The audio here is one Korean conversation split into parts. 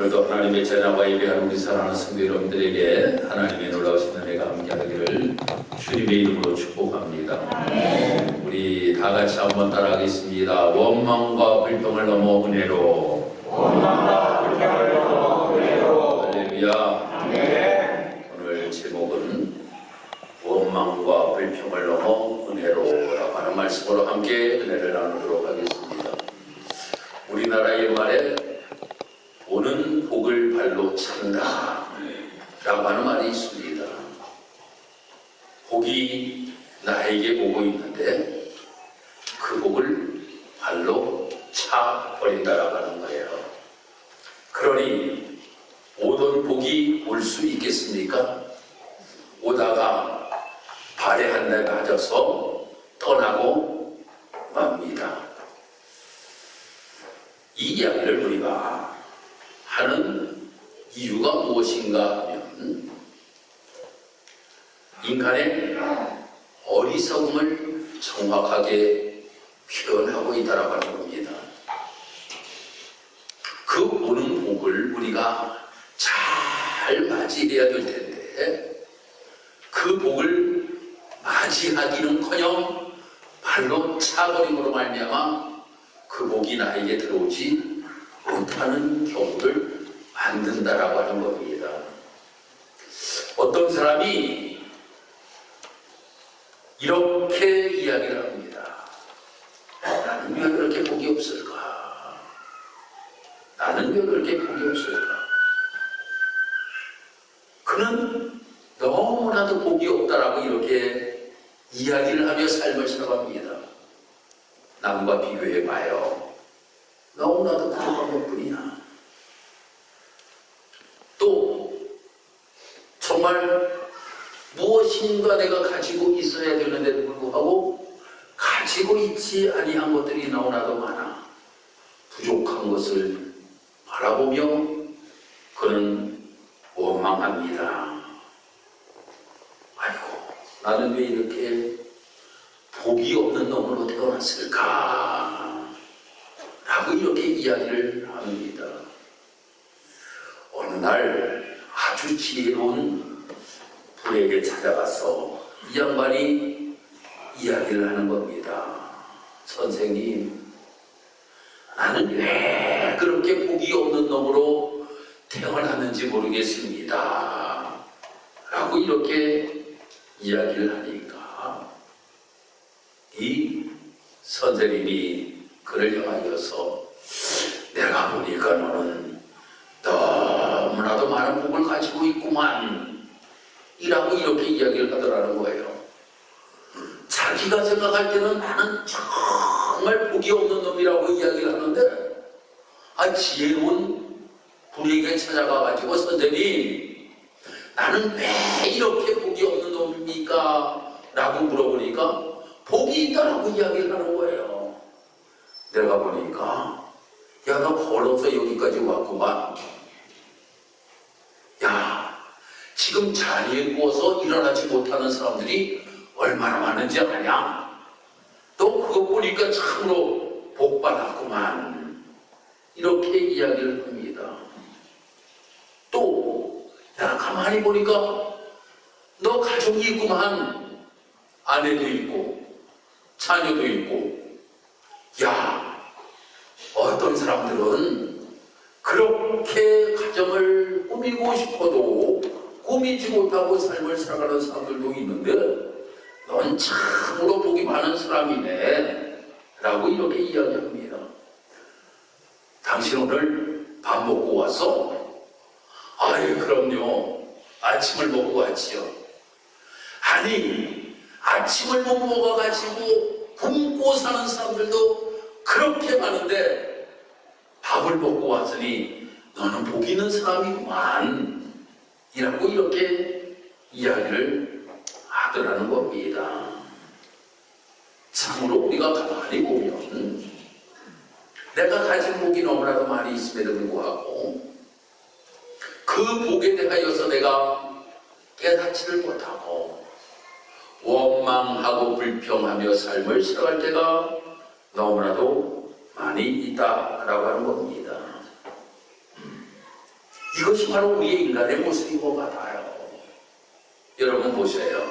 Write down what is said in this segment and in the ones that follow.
오늘도 하나님의 제자와 예배하는 우리 사랑하는 성도 여러분들에게 하나님의 놀라우신 은혜가 함께하기를 주님의 이름으로 축복합니다. 우리 다 같이 한번 따라하겠습니다. 원망과 불평을 넘어 은혜로. 할렐루야. 오늘 제목은 원망과 불평을 넘어 은혜로라고 하는 말씀으로 함께 은혜를 나누도록 하겠습니다. 우리나라의 말에 오는 복을 발로 찬다 라고 하는 말이 있습니다. 복이 나에게 오고 있는데 그 복을 발로 차버린다라고 하는 거예요. 그러니 오던 복이 올 수 있겠습니까? 오다가 발에 한 대 맞아서 떠나고 맙니다. 이 이야기를 우리가 하는 이유가 무엇인가 하면 인간의 어리석음을 정확하게 표현하고 있다라고 하는 겁니다. 그 오는 복을 우리가 잘 맞이해야 될 텐데 그 복을 맞이하기는커녕 발로 차버림으로 말미암아 그 복이 나에게 들어오지 못하는 경우를 만든다라고 하는 겁니다. 어떤 사람이 이렇게 이야기를 합니다. 나는 왜 그렇게 복이 없을까? 나는 왜 그렇게 복이 없을까? 그는 너무나도 복이 없다라고 이렇게 이야기를 하며 삶을 살아갑니다. 남과 비교해봐요. 너무나도 부족한 것뿐이야. 또 정말 무엇인가 내가 가지고 있어야 되는데도 불구하고 가지고 있지 아니한 것들이 너무나도 많아. 부족한 것을 바라보며 그는 원망합니다. 아이고, 나는 왜 이렇게 복이 없는 놈으로 태어났을까? 라고 이렇게 이야기를 합니다. 어느 날 아주 지혜로운 분에게 찾아가서 이 양반이 이야기를 하는 겁니다. 선생님, 나는 왜 그렇게 복이 없는 놈으로 태어났는지 모르겠습니다. 라고 이렇게 이야기를 하니까 이 선생님이 그를 향하여서 내가 보니까 너는 너무나도 많은 복을 가지고 있구만 이라고 이렇게 이야기를 하더라는 거예요. 자기가 생각할 때는 나는 정말 복이 없는 놈이라고 이야기를 하는데 지혜로운 분에게 찾아가가지고 선생님, 나는 왜 이렇게 복이 없는 놈입니까? 라고 물어보니까 복이 있다라고 이야기를 하는 거예요. 내가 보니까 야, 너 걸어서 여기까지 왔구만. 야, 지금 자리에 누워서 일어나지 못하는 사람들이 얼마나 많은지 아냐? 너 그거 보니까 참으로 복 받았구만. 이렇게 이야기를 합니다. 또 내가 가만히 보니까 너 가족이 있구만. 아내도 있고 자녀도 있고. 야, 어떤 사람들은 그렇게 가정을 꾸미고 싶어도 꾸미지 못하고 삶을 살아가는 사람들도 있는데 넌 참으로 복이 많은 사람이네 라고 이렇게 이야기합니다. 당신 오늘 밥 먹고 왔어? 아유, 그럼요. 아침을 먹고 왔지요. 아니, 아침을 못 먹어가지고 굶고 사는 사람들도 그렇게 많은데 밥을 먹고 왔으니 너는 복 있는 사람이구만 이라고 이렇게 이야기를 하더라는 겁니다. 참으로 우리가 가만히 보면 내가 가진 복이 너무나도 많이 있음에도 불구하고 그 복에 대하여서 내가 깨닫지를 못하고 원망하고 불평하며 삶을 살아갈 때가 너무나도 많이 있다라고 하는 겁니다. 이것이 바로 우리의 인간의 모습인 것 같아요. 여러분 보세요.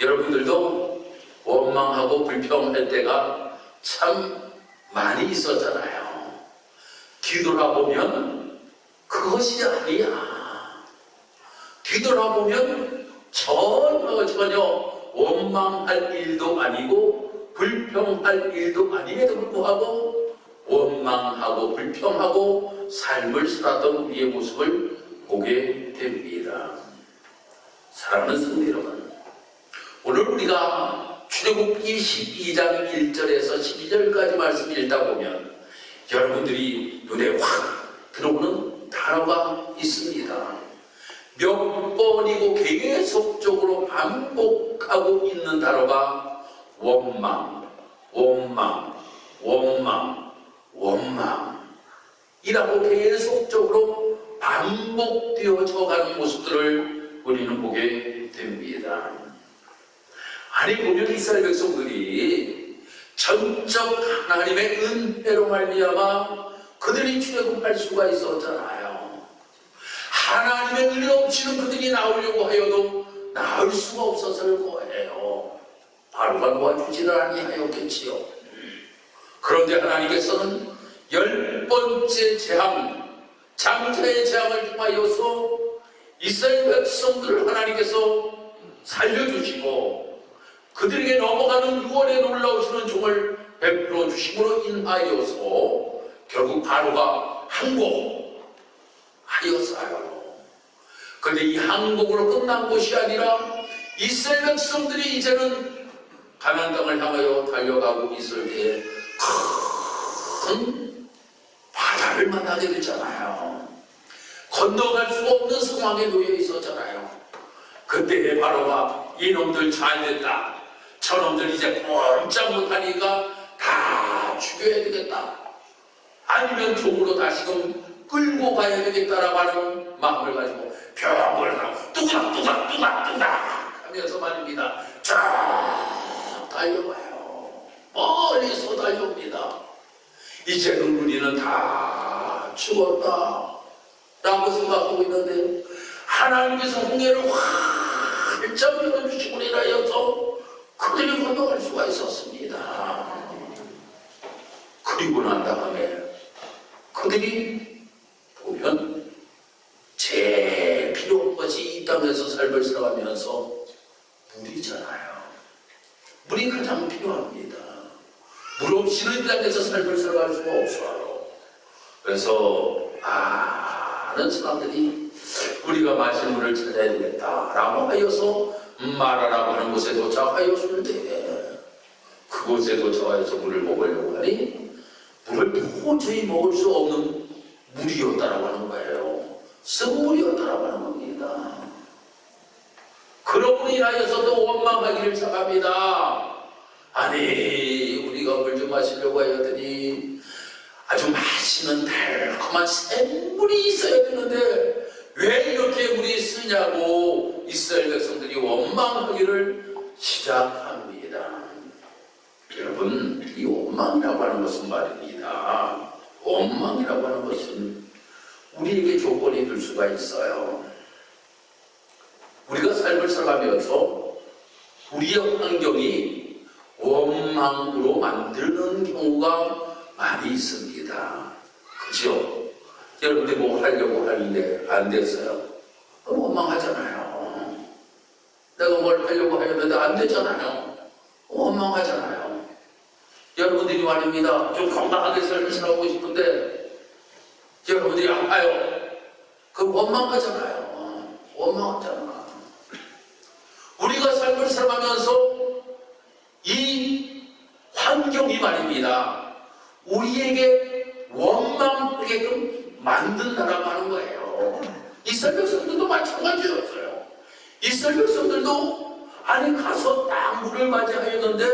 여러분들도 원망하고 불평할 때가 참 많이 있었잖아요. 뒤돌아보면 그것이 아니야. 뒤돌아보면 전혀 원망할 일도 아니고 불평할 일도 아님에도 불구하고 원망하고 불평하고 삶을 살았던 우리의 모습을 보게 됩니다. 사랑하는 성도 여러분, 오늘 우리가 출애굽기 12장 1절에서 12절까지 말씀 읽다 보면 여러분들이 눈에 확 들어오는 단어가 있습니다. 몇 번이고 계속적으로 반복하고 있는 단어가 원망, 원망, 원망, 원망이라고 계속적으로 반복되어져 가는 모습들을 우리는 보게 됩니다. 아니 보면 이스라엘 백성들이 전적 하나님의 은혜로 말미암아 그들이 출애굽할 수가 있었잖아요. 하나님의 은혜 없이는 그들이 나오려고 하여도 나올 수가 없었을 거예요. 바로가 도와주지를 아니하였겠지요. 그런데 하나님께서는 10번째 재앙, 장차의 재앙을 통하여서 이스라엘 백성들을 하나님께서 살려주시고 그들에게 넘어가는 유월에 놀라우시는 종을 베풀어 주심으로 인하여서 결국 바로가 항복하였어요. 그런데 이 항복으로 끝난 것이 아니라 이스라엘 백성들이 이제는 가나안 땅을 향하여 달려가고 있을 때 큰 바다를 만나게 되잖아요. 건너갈 수가 없는 상황에 놓여 있었잖아요. 그때 바로가 이놈들 잘됐다, 저놈들 이제 꼼짝 못하니까 다 죽여야 되겠다, 아니면 종으로 다시금 끌고 가야 되겠다라고 하는 마음을 가지고 벽을 하고 뚜각뚜각뚜각뚜각 하면서 말입니다. 쫙 달려가요. 멀리서 달려옵니다. 이제는 우리는 다 죽었다 라고 생각하고 있는데 하나님께서 홍해를 활짝 열어주시고 인하여서 그들이 건너갈 수가 있었습니다. 그리고 난 다음에 그들이 보면 제일 필요한 것이 이 땅에서 삶을 살아가면서 물이잖아요. 물이 가장 필요합니다. 물 없이는 이 땅에서 삶을 살아갈 수가 없어요. 그래서 많은 사람들이 우리가 마실 물을 찾아야 되겠다라고 하여서 마라라고 하는 곳에 도착하였는데 그곳에 도착하여서 물을 먹으려고 하니 물을 도저히 먹을 수 없는 물이었다라고 하는 거예요. 쓴물이었다라고 하는 겁니다. 그러므로 인하여서 또 원망하기를 시작합니다. 아니 우리가 물 좀 마시려고 하더니 아주 맛있는 달콤한 샘물이 있어야 되는데 왜 이렇게 물이 쓰냐고 이스라엘 백성들이 원망하기를 시작합니다. 여러분, 이 원망이라고 하는 것은 말입니다. 원망이라고 하는 것은 우리에게 조건이 될 수가 있어요. 우리가 삶을 살아가면서 우리의 환경이 원망으로 만드는 경우가 많이 있습니다. 그죠? 여러분들이 뭐 하려고 하는데 안 됐어요. 원망하잖아요. 내가 뭘 하려고 하려는데 안 되잖아요. 원망하잖아요. 여러분들이 말입니다. 좀 건강하게 삶을 살아가고 싶은데 여러분들이 아파요. 그럼 원망하잖아요. 원망하잖아. 우리가 삶을 살아가면서 이 환경이 말입니다. 우리에게 원망하게끔 만든다라고 하는 거예요. 이스라엘 백성들도 마찬가지였어요. 이스라엘 백성들도 아니 가서 딱 물을 맞이하였는데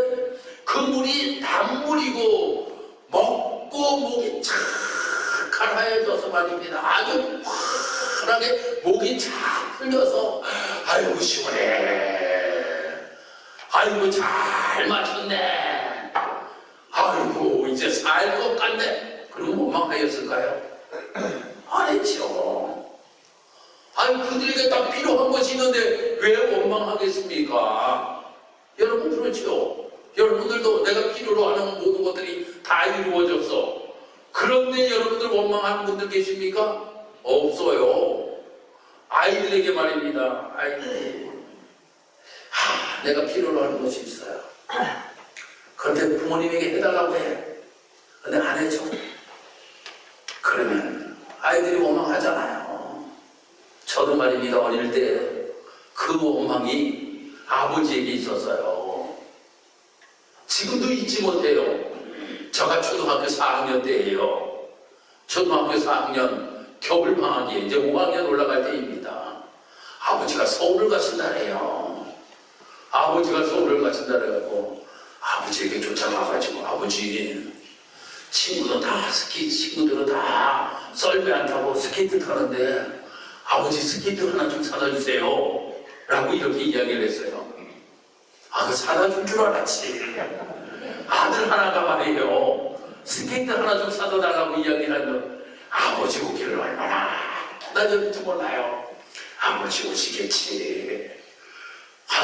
그 물이 단물이고 먹고 목이 착 가라앉아서 말입니다. 아주 환하게 목이 착 풀려서 아이고 시원해, 아이고 잘 마셨네, 아이고 이제 살 것 같네. 그럼 원망하였을까요? 안 했죠. 아니 그들에게 딱 필요한 것이 있는데 왜 원망하겠습니까? 여러분 그렇죠. 여러분들도 내가 필요로 하는 모든 것들이 다 이루어졌어. 그런데 여러분들 원망하는 분들 계십니까? 없어요. 아이들에게 말입니다. 아이들, 내가 필요로 하는 것이 있어요. 그런데 부모님에게 해달라고 해. 근데 안 해줘. 그러면 아이들이 원망하잖아요. 저도 말입니다. 어릴 때 그 원망이 아버지에게 있었어요. 지금도 잊지 못해요. 제가 초등학교 4학년 때예요. 초등학교 4학년 겨울방학이 이제 5학년 올라갈 때입니다. 아버지가 서울을 가신다래요. 아버지가 서울을 가신다래요. 아버지에게 쫓아가가지고 아버지 친구들은 다 친구들은 다 썰매 안 타고 스케이트 타는데 아버지 스케이트 하나 좀 사다 주세요 라고 이렇게 이야기를 했어요. 그 사다 줄 줄 알았지. 아들 하나가 말이에요. 스케이트 하나 좀 사다 달라고 이야기를 하면 아버지 오기를 얼마나 기다렸는지 몰라요. 아버지 오시겠지.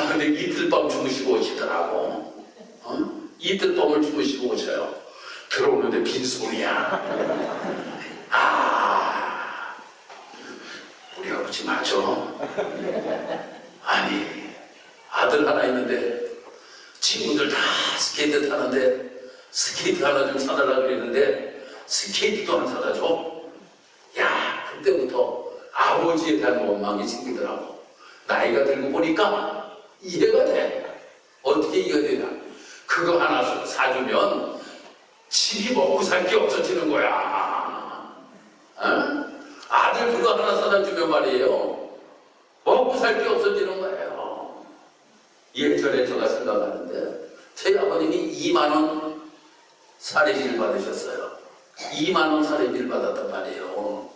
근데 이틀 밤 주무시고 오시더라고. 이틀 밤을 주무시고 오셔요. 들어오는데 빈손이야. 우리 아버지 맞아. 아니 아들 하나 있는데 친구들 다 스케이트 타는데 스케이트 하나 좀 사달라 그랬는데 스케이트도 안 사다 줘? 야, 그때부터 아버지에 대한 원망이 생기더라고. 나이가 들고 보니까 이해가 돼. 어떻게 이해가 되냐? 그거 하나 사주면 집이 먹고 살 게 없어지는 거야. 아들 그거 하나 사다 주면 말이에요. 먹고 살 게 없어지는 거예요. 예전에 제가 생각하는데 저희 아버님이 2만 원 사례비를 받으셨어요. 2만 원 사례비를 받았단 말이에요.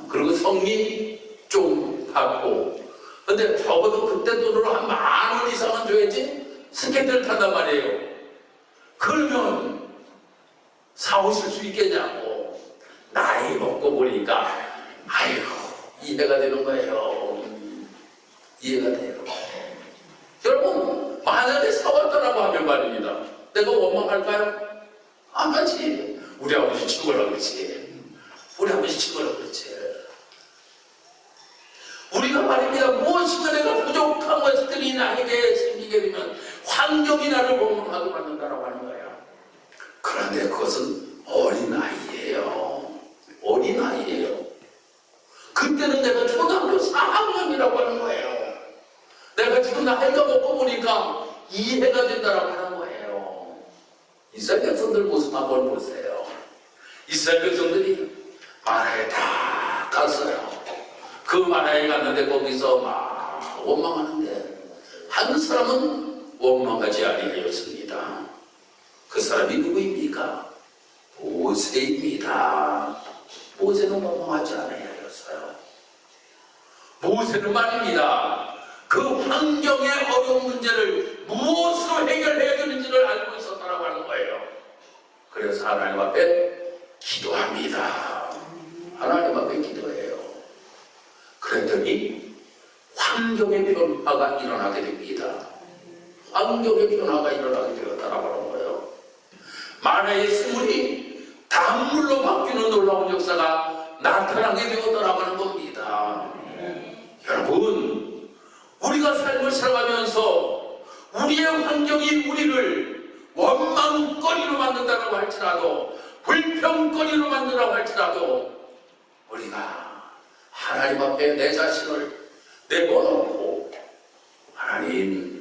그리고 성미 좀 받고. 근데 적어도 그때 돈으로 한 10,000원 이상은 줘야지 스케이트를 탄단 말이에요. 그러면 사오실 수 있겠냐고. 나이 먹고 보니까 아이고 이해가 되는 거예요. 이해가 돼요. 여러분 만약에 사왔다라고 하면 말입니다. 내가 원망할까요? 안 하지. 우리 아버지 친구라고 그러지. 우리 아버지 친구라고 그러지. 우리가 말입니다. 무엇인가 내가 부족한 것들이 나에게 생기게 되면 환경이 나를 원망하게 만든다라고 하는 거예요. 그런데 그것은 어린아이예요. 어린아이예요. 그때는 내가 초등학교 4학년이라고 하는 거예요. 내가 지금 나이가 먹고 보니까 이해가 된다라고 하는 거예요. 이스라엘 백성들 모습 한번 보세요. 이스라엘 백성들이 마라에 다 갔어요. 그 마라에 갔는데 거기서 막 원망하는데 한 사람은 원망하지 아니하였습니다. 그 사람이 누구입니까? 모세입니다. 모세는 원망하지 아니하였어요. 모세는 말입니다. 그 환경의 어려운 문제를 무엇으로 해결해야 되는지를 알고 있었다고 하는 거예요. 그래서 하나님 앞에 기도합니다. 하나님 앞에 기도해요. 그랬더니 환경의 변화가 일어나게 됩니다. 환경의 변화가 일어나게 되었다라고 하는 거예요. 마라의 수물이 단물로 바뀌는 놀라운 역사가 나타나게 되었다라고 하는 겁니다. 여러분, 우리가 삶을 살아가면서 우리의 환경이 우리를 원망거리로 만든다고 할지라도 불평거리로 만든다고 할지라도 우리가 하나님 앞에 내 자신을 내려놓고 하나님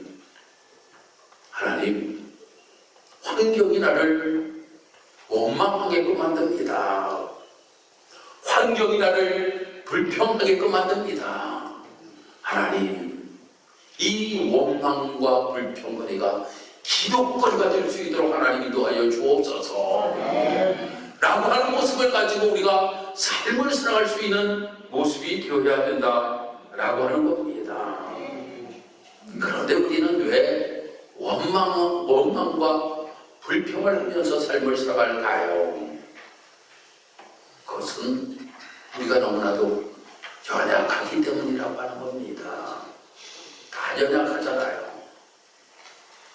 환경이 나를 원망하게끔 만듭니다. 환경이 나를 불평하게끔 만듭니다. 하나님, 이 원망과 불평거리가 기도거리가 될 수 있도록 하나님이 도와여 주옵소서. 라고 하는 모습을 가지고 우리가 삶을 살아갈 수 있는 모습이 되어야 된다라고 하는 겁니다. 그런데 우리는 왜 원망과 불평을 하면서 삶을 살아갈까요? 그것은 우리가 너무나도 연약하기 때문이라고 하는 겁니다. 다 연약하잖아요.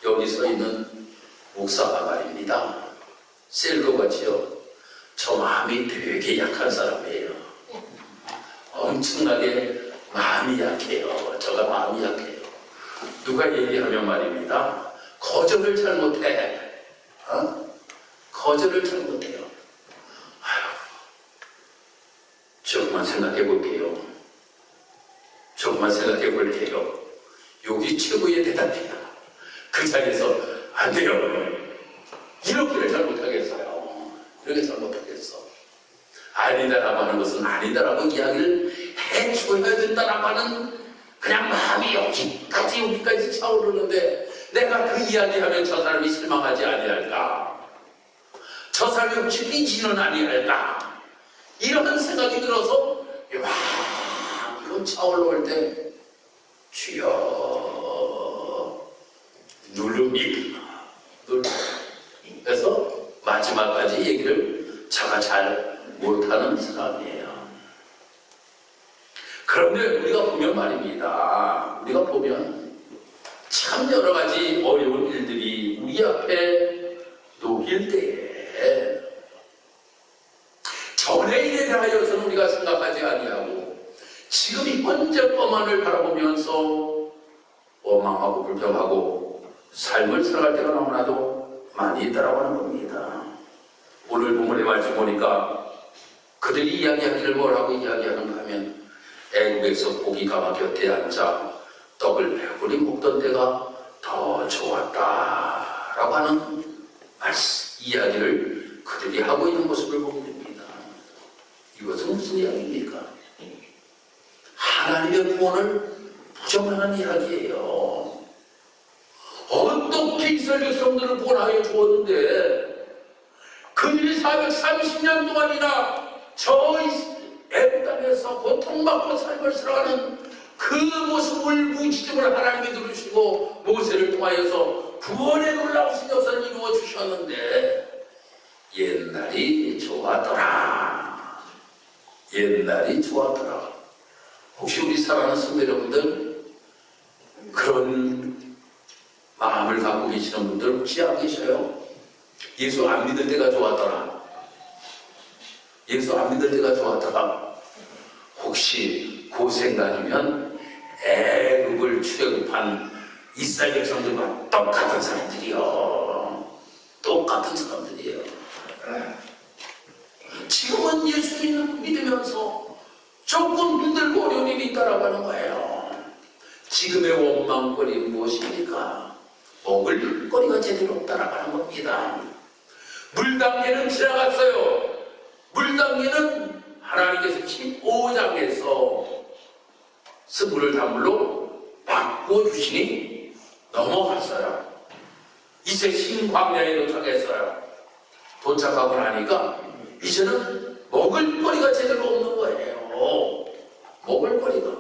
여기 서 있는 목사가 말입니다. 셀거같이요. 저 마음이 되게 약한 사람이에요. 엄청나게 마음이 약해요. 저가 마음이 약해요. 누가 얘기하면 말입니다. 거절을 잘 못해. 거절을 잘 못해요. 아휴, 조금만 생각해 볼게요. 조금만 생각해 볼게요. 여기 최고의 대답이야. 그 자리에서 안 돼요. 이렇게를 잘 못하겠어요. 이렇게 잘 못하겠어. 아니다라고 하는 것은 아니다라고 이야기를 해줘야 된다라고 하는 그냥 마음이 여기까지 차오르는데 내가 그 이야기하면 저 사람이 실망하지 아니할까? 저 사람이 혹시 삐지는 아니할까? 이런 생각이 들어서 이만큼 차올라올 때 주여 누름이 그래서 마지막까지 얘기를 제가 잘 못하는 사람이에요. 그런데 우리가 보면 말입니다. 우리가 보면 참 여러 가지 어려운 일들이 우리 앞에 놓일 때에 전의 일에 대하여서는 우리가 생각하지 아니하고 지금 현재 것만을 바라보면서 원망하고 불평하고 삶을 살아갈 때가 너무나도 많이 있다라고 하는 겁니다. 오늘 본문의 말씀 보니까 그들이 이야기하기를 뭐라고 이야기하는가 하면 애국에서 고기가마 곁에 앉아 떡을 배불리 먹던 때가 더 좋았다라고 하는 이야기를 그들이 하고 있는 모습을 보게 됩니다. 이것은 무슨 이야기입니까? 하나님의 구원을 부정하는 이야기예요. 어떻게 이스라엘 백성들을 구원하여 주었는데 그들이 430년 동안이나 저 애굽 땅에서 고통받고 삶을 살아가는 그 모습을 무지점을 하나님이 들으시고 모세를 통하여서 구원의 놀라우신 역사를 이루어 주셨는데 옛날이 좋았더라. 옛날이 좋았더라. 혹시 우리 사랑하는 성도 여러분들 그런 마음을 갖고 계시는 분들 혹시 안 계셔요? 예수 안 믿을 때가 좋았더라. 예수 안 믿을 때가 좋았더라. 혹시 그 생각이면 애굽을 출애굽한 이스라엘 백성들과 똑같은 사람들이요. 똑같은 사람들이에요. 지금은 예수 믿으면서 조금 힘들고 어려운 일이 있다라고 하는 거예요. 지금의 원망거리는 무엇입니까? 먹을 거리가 제대로 없다라고 하는 겁니다. 물단계는 지나갔어요. 물단계는 하나님께서 15장에서 스물을 단물로 바꿔주시니 넘어갔어요. 이제 신광야에 도착했어요. 도착하고 나니까 이제는 먹을 거리가 제대로 없는 거예요. 먹을 거리가.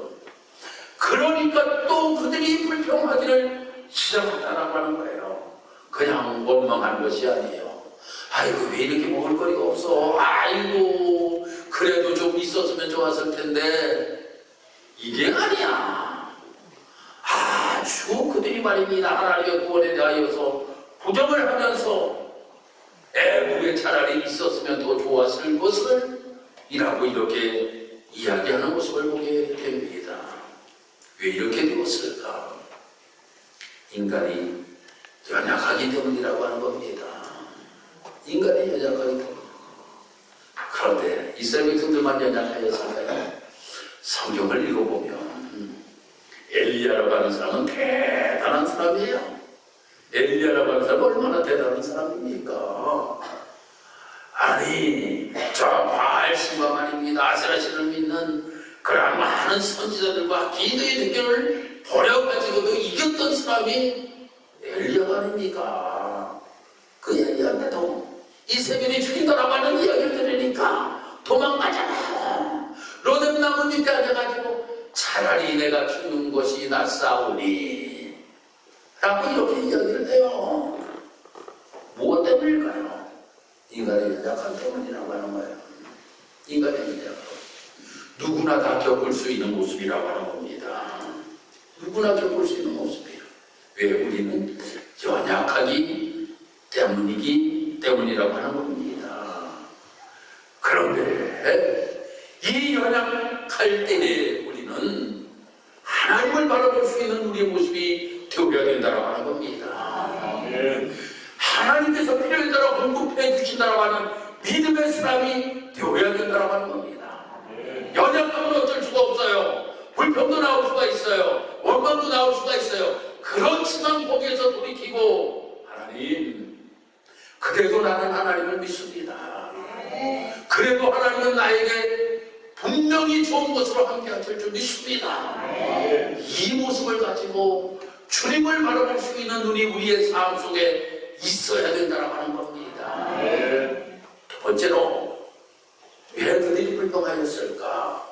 그러니까 또 그들이 불평하기를 시작한다라고 하는 거예요. 그냥 원망한 것이 아니에요. 아이고 왜 이렇게 먹을 거리가 없어. 아이고 그래도 좀 있었으면 좋았을 텐데 이게 아니야. 아주 그들이 말입니다. 하나님의 구원에 대하여서 부정을 하면서 애국에 차라리 있었으면 더 좋았을 것을 이라고 이렇게 이야기하는 모습을 보게 됩니다. 왜 이렇게 되었을까? 인간이 연약하기 때문이라고 하는 겁니다. 인간이 연약하기 때문에. 그런데 이스라엘 백성들만 연약하였을까요? 성경을 읽어보면 엘리야라고 하는 사람은 대단한 사람이에요. 엘리야라고 하는 사람은 얼마나 대단한 사람입니까? 아니 저 바알신과 말입니다. 아세라신을 믿는 그런 많은 선지자들과 기도의 대결을 벌여가지고도 이겼던 사람이 엘리야가 아닙니까? 그 엘리야인데도 이세벨이 죽인다라고 하는 이야기를 들으니까 도망가잖아. 로뎀나무 밑에 앉아가지고 차라리 내가 죽는 것이 낫사오니 라고 이렇게 이야기를 해요. 무엇 때문일까요? 인간의 연약함 때문이라고 하는 거예요. 인간의 연약함. 누구나 다 겪을 수 있는 모습이라고 하는 겁니다. 누구나 겪을 수 있는 모습이에요. 왜? 우리는 연약하기 때문이라고 하는 겁니다. 그런데 이 연약할 때에 우리는 하나님을 바라볼 수 있는 우리의 모습이 되어야 된다고 하는 겁니다. 하나님께서 필요에 따라 공급해 주신다고 하는 믿음의 사람이 되어야 된다고 하는 겁니다. 연약하면 어쩔 수가 없어요. 불평도 나올 수가 있어요. 원망도 나올 수가 있어요. 그렇지만 거기에서 돌이키고 하나님, 그래도 나는 하나님을 믿습니다. 그래도 하나님은 나에게 분명히 좋은 것으로 함께 하실 줄 믿습니다. 이 모습을 가지고 주님을 바라볼 수 있는 눈이 우리의 삶 속에 있어야 된다고 하는 겁니다. 두 번째로, 왜 그들이 불평하였을까?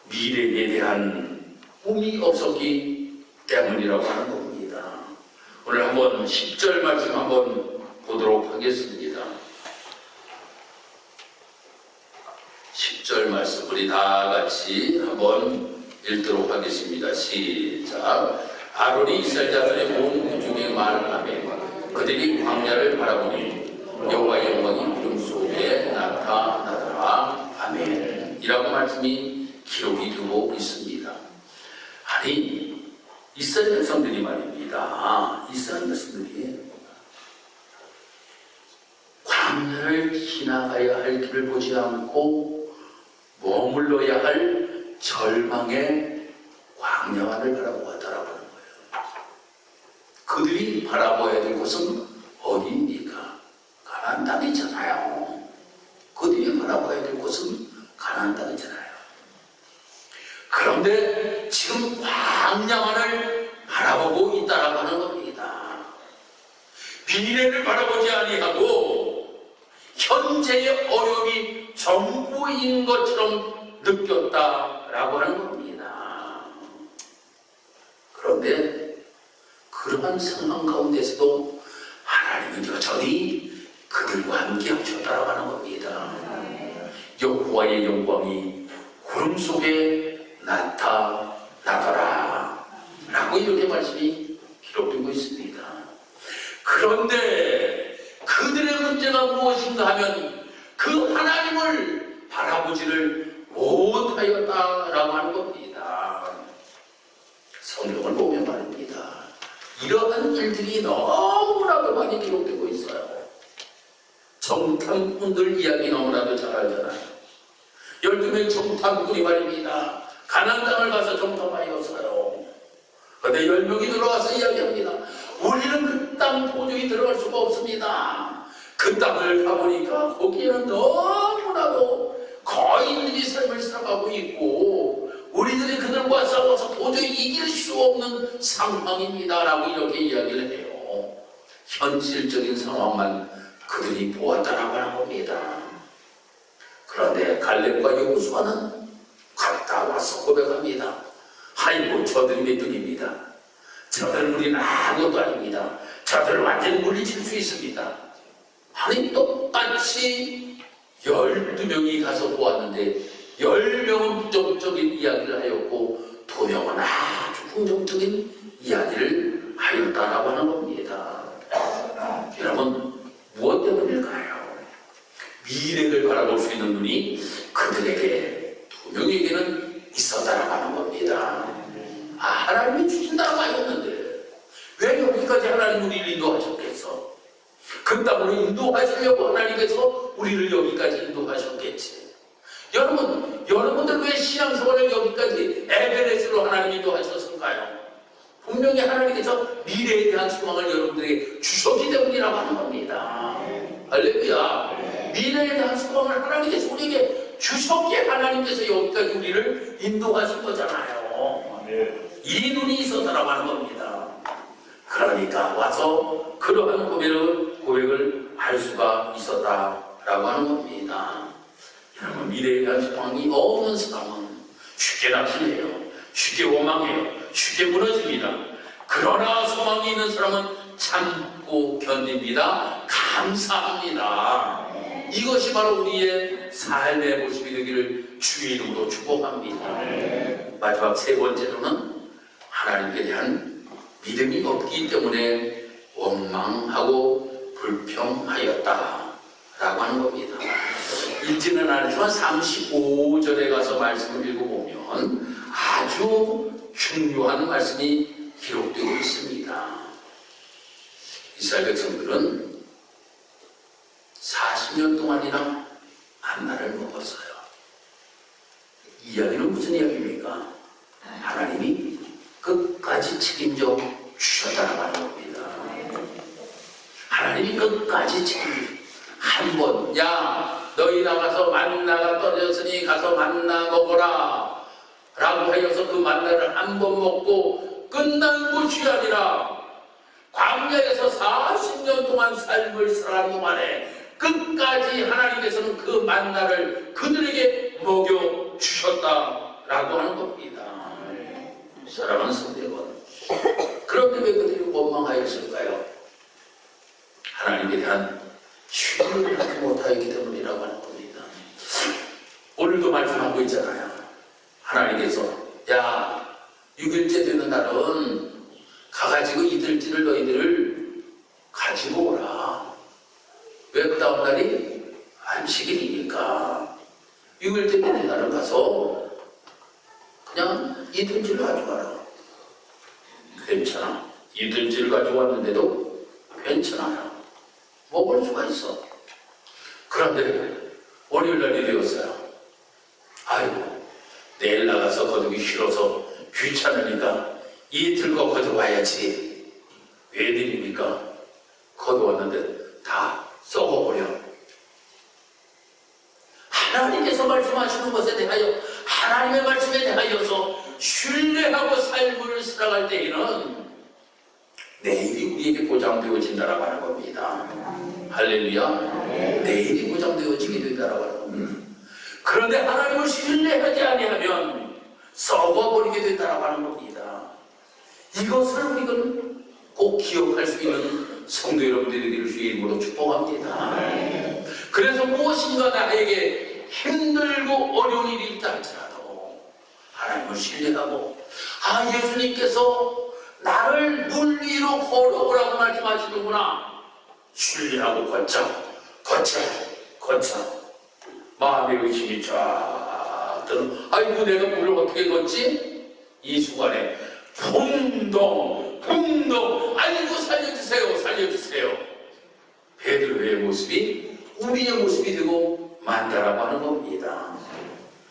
미래에 대한 꿈이 없었기 때문이라고 하는 겁니다. 오늘 한번 10절 말씀 한번 보도록 하겠습니다. 10절 말씀 우리 다 같이 한번 읽도록 하겠습니다. 시작. 아론이 이스라엘 자손의 온 중에 말하며 그들이 광야를 바라보니 여호와의 영광이 구름 속에 나타나더라. 아멘. 이라고 말씀이 기록이 되고 있습니다. 아니, 이스라엘 백성들이 말입니다. 이스라엘 백성들이 광야를 지나가야 할 길을 보지 않고 머물러야 할 절망의 광야를 바라보고 하더라고요. 그들이 바라봐야 될 곳은 어디입니까? 가나안 땅이잖아요. 그들이 바라봐야 될 곳은 가나안 땅이잖아요. 그런데 지금 광야만을 바라보고 있다라고 하는 겁니다. 미래를 바라보지 아니하고 현재의 어려움이 전부인 것처럼 느꼈다라고 하는 겁니다. 그런데 그러한 상황 가운데서도 하나님은 여전히 그들과 함께 하셨다라고 하는 겁니다. 여호와의 영광이 구름 속에 나타나더라 라고 이렇게 말씀이 기록되고 있습니다. 그런데 그들의 문제가 무엇인가 하면 그 하나님을 바라보지를 못하였다라고 하는 겁니다. 성경을 보면 말입니다. 이러한 일들이 너무나도 많이 기록되고 있어요. 정탐꾼들 이야기 너무나도 잘 알잖아요. 12명 정탐꾼이 말입니다. 가나안 땅을 가서 정탐하였어요. 그런데 10명이 들어와서 이야기합니다. 우리는 그 땅 도저히 들어갈 수가 없습니다. 그 땅을 가보니까 거기에는 너무나도 거인들이 삶을 살아가고 있고 우리들이 그들과 싸워서 도저히 이길 수 없는 상황입니다 라고 이렇게 이야기를 해요. 현실적인 상황만 그들이 보았다라고 하는 겁니다. 그런데 갈렙과 여호수아는 갔다 와서 고백합니다. 아이고, 저들이 몇 등입니다. 저들 우리는 아무것도 아닙니다. 저들 완전히 물리칠 수 있습니다. 아니, 똑같이 12명이 가서 보았는데 10명은 부정적인 이야기를 하였고 2명은 아주 긍정적인 이야기를 하였다라고 하는 겁니다. 여러분, 무엇 때문일까요? 미래를 바라볼 수 있는 눈이 그들에게 2명에게는 있었다라고 하는 겁니다. 하나님이 주신다고 하였는데 왜 여기까지 하나님 우리를 인도하셨겠어? 그 땅으로 인도하시려고 하나님께서 우리를 여기까지 인도하셨겠지. 여러분들 왜 신앙생활을 여기까지 에베레스트로 하나님 인도하셨을까요? 분명히 하나님께서 미래에 대한 소망을 여러분들에게 주셨기 때문이라고 하는 겁니다. 할렐루야. 미래에 대한 소망을 하나님께서 우리에게 주셨기에 하나님께서 여기까지 우리를 인도하신 거잖아요. 이 눈이 있었다라고 하는 겁니다. 그러니까 와서 그러한 고백을 할 수가 있었다라고 하는 겁니다. 여러분, 미래에 대한 소망이 없는 사람은 쉽게 낙심해요. 쉽게 원망해요. 쉽게 무너집니다. 그러나 소망이 있는 사람은 참고 견딥니다. 감사합니다. 이것이 바로 우리의 삶의 모습이 되기를 주의 이름으로 축복합니다. 마지막 세 번째로는 하나님께 대한 믿음이 없기 때문에 원망하고 불평하였다 라고 하는 겁니다. 읽지는 않지만 35절에 가서 말씀을 읽어보면 아주 중요한 말씀이 기록되고 있습니다. 이스라엘 백성들은 40년 동안이나 만나를 먹었어요. 이 이야기는 무슨 이야기입니까? 하나님이 끝까지 책임져 주셨다는 겁니다. 하나님이 끝까지 책임져. 한 번, 야, 너희 나가서 만나가 떨어졌으니 가서 만나 먹어라 라고 하여서 그 만나를 한 번 먹고 끝난 것이 아니라 광야에서 40년 동안 삶을 살아가는 동안에 끝까지 하나님께서는 그 만나를 그들에게 먹여주셨다라고 하는 겁니다. 사랑하는 성도여러분, 그런데 왜 그들이 원망하였을까요? 하나님에 대한 신뢰를 하지 못하였기 때문이라고 하는 겁니다. 오늘도 말씀하고 있잖아요. 하나님께서 야, 6일째 되는 날은 가가지고 이틀째를 너희들을 가지고 오라. 왜 그 다음 날이 안식일이니까 6일째 되는 날은 가서 그냥 이틀째를 가져가라. 괜찮아. 이틀째를 가져왔는데도 괜찮아요. 먹을 수가 있어. 그런데 월요일 날이 되었어요. 아이고, 내일 나가서 거두기 싫어서 귀찮으니까 이틀 거 거둬와야지. 웬일입니까? 거두었는데 다 썩어버려. 하나님께서 말씀하시는 것에 대하여, 하나님의 말씀에 대하여서 신뢰하고 삶을 살아갈 때에는 내일이 우리에게 보장되어진다라고 하는 겁니다. 할렐루야. 내일이 보장되어지게 된다라고 하는 겁니다. 그런데 하나님을 신뢰하지 아니하면 썩어버리게 된다라고 하는 겁니다. 이것을 우리는 꼭 기억할 수 있는 성도 여러분들이 되기를 주의 이름으로 축복합니다. 그래서 무엇인가 나에게 힘들고 어려운 일이 있다 할지라도 하나님을 신뢰하고, 아, 예수님께서 나를 물 위로 걸어오라고 말씀하시는구나. 신뢰하고 걷자. 마음의 의심이 쫙 드는, 아이고 내가 물을 어떻게 걷지? 이 순간에 풍덩 아이고 살려주세요. 베드로의 모습이 우리의 모습이 되고 만다라고 하는 겁니다.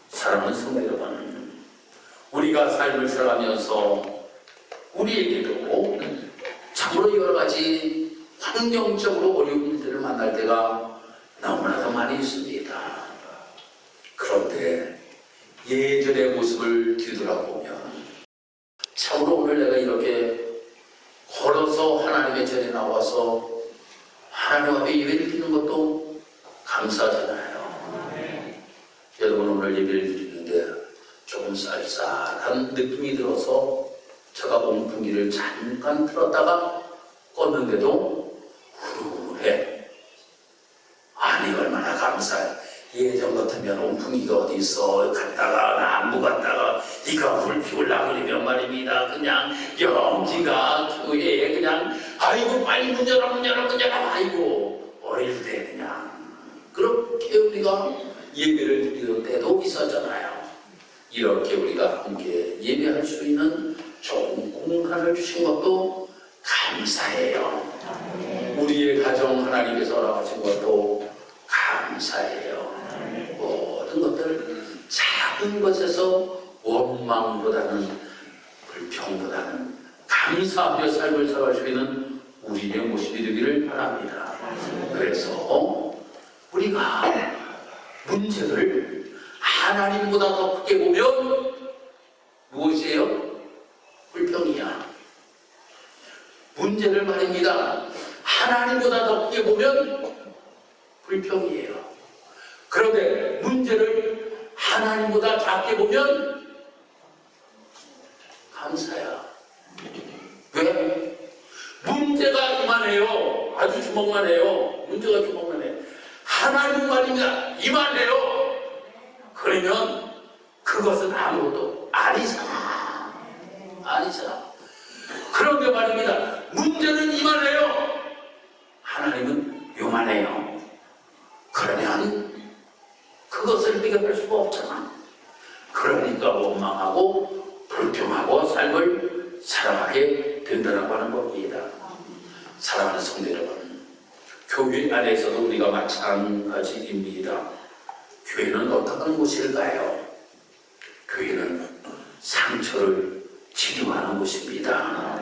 사랑하는 성도 여러분, 우리가 삶을 살아가면서 우리에게도 참으로 여러 가지 환경적으로 어려운 일들을 만날 때가 너무나도 많이 있습니다. 그런데 예전의 모습을 뒤돌아보면 참으로 오늘 내가 이렇게 걸어서 하나님의 전에 나와서 하나님 앞에 예배를 드리는 것도 감사하잖아요. 여러분, 오늘 예배를 드리는데 조금 쌀쌀한 느낌이 들어서 제가 온풍기를 잠깐 틀었다가 껐는데도 후해. 아니, 얼마나 감사해. 예전 같으면 온풍기가 어디 있어 갔다가 남부 갔다가 이가 불 피우려고 그러면 말입니다. 그냥 영지가 교회에 그냥 아이고 빨리 문 열어 아이고 어릴 때 그냥 그렇게 우리가 예배를 드리던 때도 있었잖아요. 이렇게 우리가 함께 예배할 수 있는 좋은 공간을 주신 것도 감사해요. 우리의 가정 하나님께서 허락하신 것도 감사해요. 모든 것들 작은 것에서 원망보다는 불평보다는 감사하며 삶을 살아갈 수 있는 우리의 모습이 되기를 바랍니다. 그래서 우리가 문제를 하나님보다 더 크게 보면 무엇이에요? 불평이야. 문제를 말입니다. 하나님보다 더 크게 보면 불평이에요. 그런데 문제를 하나님보다 작게 보면 감사야. 왜? 문제가 이만해요. 아주 주먹만 해요. 문제가 주먹만 해. 하나님은 말입니다. 임하네요. 그러면 그것은 아무것도 아니잖아. 그런데 말입니다. 문제는 임하네요. 하나님은 요만해요. 그러면 그것을 비교할 수가 없잖아. 그러니까 원망하고 불평하고 삶을 살아가게 된다고 하는 겁니다. 사랑하는 성도 여러분, 교회 안에서도 우리가 마찬가지입니다. 교회는 어떤 곳일까요? 교회는 상처를 치료하는 곳입니다.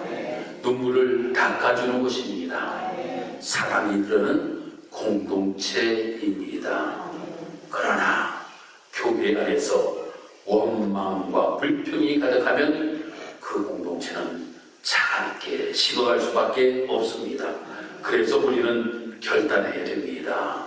눈물을 닦아주는 곳입니다. 사랑이 이르는 공동체입니다. 그러나 교회 안에서 원망과 불평이 가득하면 그 공동체는 차갑게 식어갈 수밖에 없습니다. 그래서 우리는 결단해야 됩니다.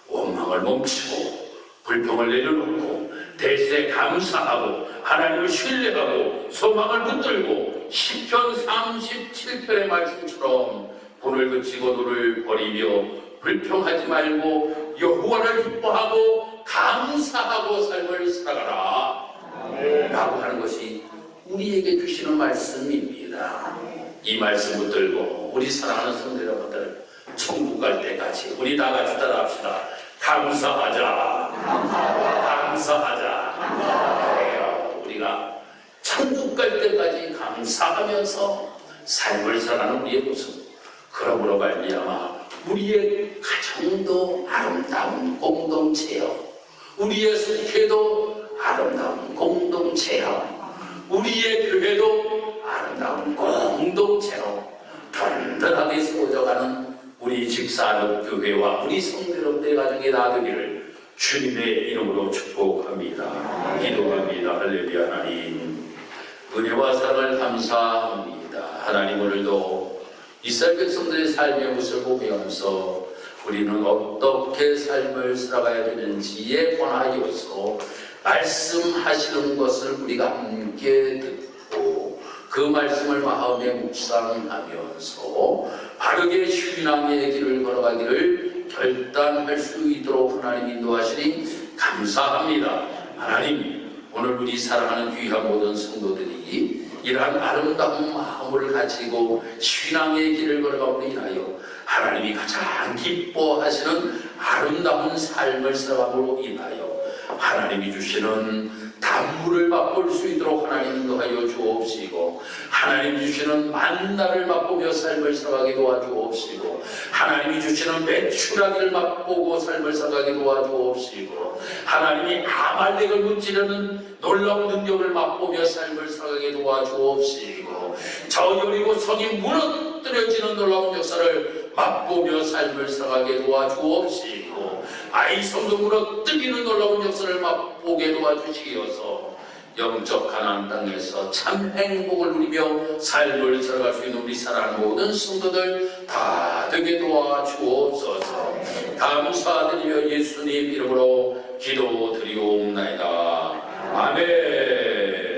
원망을 멈추고 불평을 내려놓고 대신에 감사하고 하나님을 신뢰하고 소망을 붙들고 시편 37편의 말씀처럼 분을 그치고 눈을 버리며 불평하지 말고 여호와를 기뻐하고 감사하고 삶을 살아가라 라고 하는 것이 우리에게 주시는 말씀입니다. 이 말씀 붙들고 우리 사랑하는 성도 여러분들, 천국 갈 때까지 우리 다 같이 따라합시다. 감사하자. 그래요. 우리가 천국 갈 때까지 감사하면서 삶을 살아가는 우리의 모습, 그러므로 말미암아 우리의 가정도 아름다운 공동체요, 우리의 속회도 아름다운 공동체요, 우리의 교회도 아름다운 공동체로 든든하게 세워져가는 우리 직사역교회와 우리 성도 여러분들의 가정이 다 되기를 주님의 이름으로 축복합니다. 기도합니다. 할렐루야. 하나님, 은혜와 사랑을 감사합니다. 하나님, 오늘도 이스라엘 백성들의 삶의 모습을 보면서 우리는 어떻게 삶을 살아가야 되는지에 관하여서 말씀하시는 것을 우리가 함께 듣고 그 말씀을 마음에 묵상하면서 바르게 신앙의 길을 걸어가기를 결단할 수 있도록 하나님 인도하시니 감사합니다. 하나님, 오늘 우리 사랑하는 귀한 모든 성도들이 이러한 아름다운 마음을 가지고 신앙의 길을 걸어가므로 인하여 하나님이 가장 기뻐하시는 아름다운 삶을 살아감으로 인하여 하나님이 주시는 단물을 맛볼 수 있도록 하나님 인도하여 주옵시고, 하나님이 주시는 만나를 맛보며 삶을 살아가게 도와주옵시고, 하나님이 주시는 매출하기를 맛보고 삶을 살아가게 도와주옵시고, 하나님이 아말렉을 무찌르는 놀라운 능력을 맛보며 삶을 살아가게 도와주옵시고, 저 여리고 성이 무너뜨려지는 놀라운 역사를 맛보며 삶을 살아가게 도와주옵시고, 아이성도 무너뜨리는 놀라운 역사를 맛보게 도와주시어서 영적 가나안 땅에서 참 행복을 누리며 삶을 살아갈 수 있는 우리 사랑하는 모든 성도들 다 되게 도와주옵소서. 감사드리며 예수님 이름으로 기도드리옵나이다. 아멘.